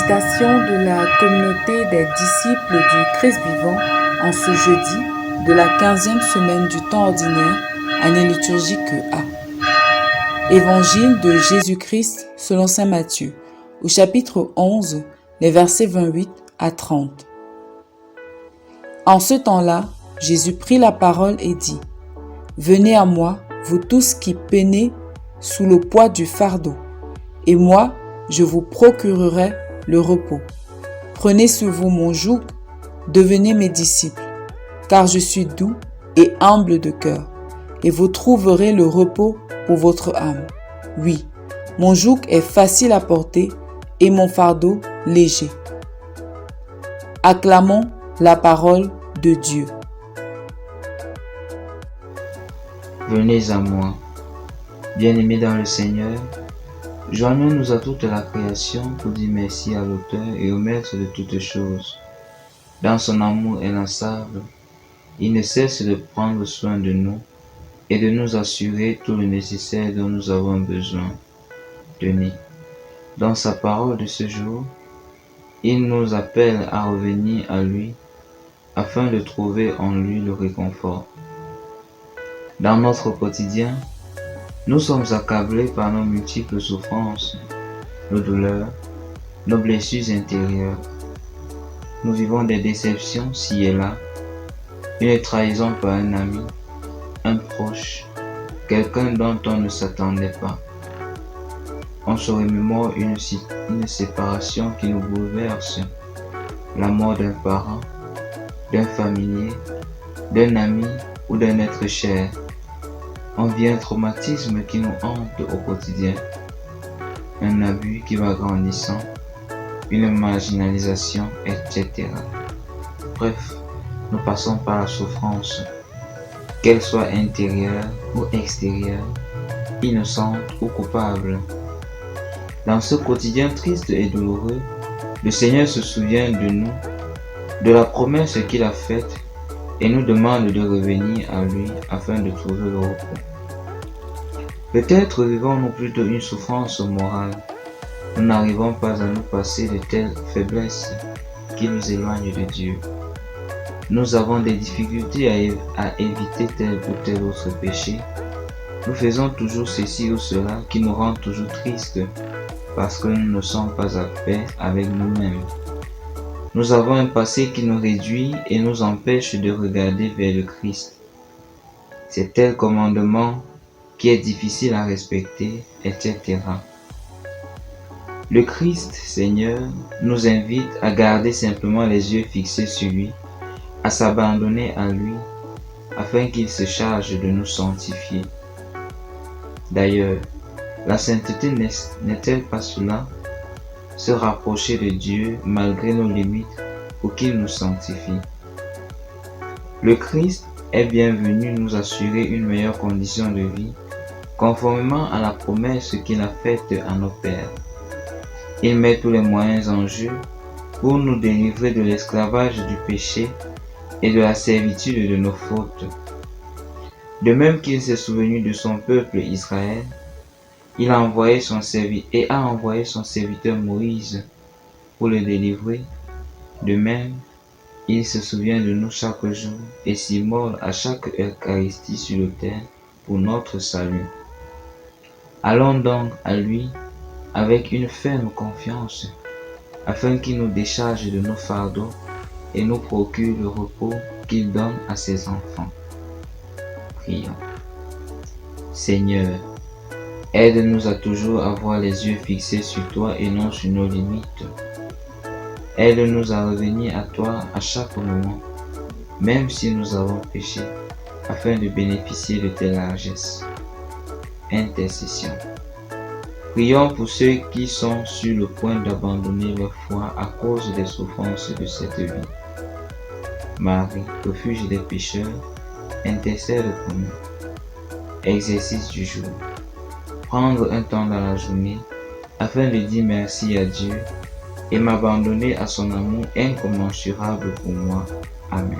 Méditation de la communauté des disciples du Christ vivant en ce jeudi de la 15e semaine du temps ordinaire, année liturgique A. Évangile de Jésus-Christ selon saint Matthieu, au chapitre 11, les versets 28 à 30. En ce temps-là, Jésus prit la parole et dit : « Venez à moi, vous tous qui peinez sous le poids du fardeau, et moi, je vous procurerai le repos. Prenez sur vous mon joug, devenez mes disciples, car je suis doux et humble de cœur, et vous trouverez le repos pour votre âme. Oui, mon joug est facile à porter et mon fardeau léger. » Acclamons la parole de Dieu. Venez à moi, bien-aimés dans le Seigneur, joignons-nous à toute la création pour dire merci à l'auteur et au maître de toutes choses. Dans son amour inlassable, il ne cesse de prendre soin de nous et de nous assurer tout le nécessaire dont nous avons besoin. Tenez, dans sa parole de ce jour, il nous appelle à revenir à lui afin de trouver en lui le réconfort. Dans notre quotidien, nous sommes accablés par nos multiples souffrances, nos douleurs, nos blessures intérieures. Nous vivons des déceptions ci et là, une trahison par un ami, un proche, quelqu'un dont on ne s'attendait pas. On se remémore une séparation qui nous bouleverse, la mort d'un parent, d'un familier, d'un ami ou d'un être cher. On vit un traumatisme qui nous hante au quotidien, un abus qui va grandissant, une marginalisation, etc. Bref, nous passons par la souffrance, qu'elle soit intérieure ou extérieure, innocente ou coupable. Dans ce quotidien triste et douloureux, le Seigneur se souvient de nous, de la promesse qu'il a faite, et nous demande de revenir à lui afin de trouver le repos. Peut-être vivons-nous plutôt une souffrance morale. Nous n'arrivons pas à nous passer de telles faiblesses qui nous éloignent de Dieu. Nous avons des difficultés à éviter tel ou tel autre péché. Nous faisons toujours ceci ou cela qui nous rend toujours tristes parce que nous ne sommes pas à paix avec nous-mêmes. Nous avons un passé qui nous réduit et nous empêche de regarder vers le Christ. C'est tel commandement qui est difficile à respecter, etc. Le Christ, Seigneur, nous invite à garder simplement les yeux fixés sur lui, à s'abandonner à lui, afin qu'il se charge de nous sanctifier. D'ailleurs, la sainteté n'est-elle pas cela ? Se rapprocher de Dieu malgré nos limites pour qu'il nous sanctifie. Le Christ est bien venu nous assurer une meilleure condition de vie, conformément à la promesse qu'il a faite à nos pères. Il met tous les moyens en jeu pour nous délivrer de l'esclavage du péché et de la servitude de nos fautes. De même qu'il s'est souvenu de son peuple Israël, il a envoyé son serviteur Moïse pour le délivrer. De même, il se souvient de nous chaque jour et s'immole à chaque Eucharistie sur l'autel pour notre salut. Allons donc à lui avec une ferme confiance, afin qu'il nous décharge de nos fardeaux et nous procure le repos qu'il donne à ses enfants. Prions. Seigneur, aide-nous à toujours avoir les yeux fixés sur toi et non sur nos limites. Aide-nous à revenir à toi à chaque moment, même si nous avons péché, afin de bénéficier de tes largesses. Intercession. Prions pour ceux qui sont sur le point d'abandonner leur foi à cause des souffrances de cette vie. Marie, refuge des pécheurs, intercède pour nous. Exercice du jour. Prendre un temps dans la journée afin de dire merci à Dieu et m'abandonner à son amour incommensurable pour moi. Amen.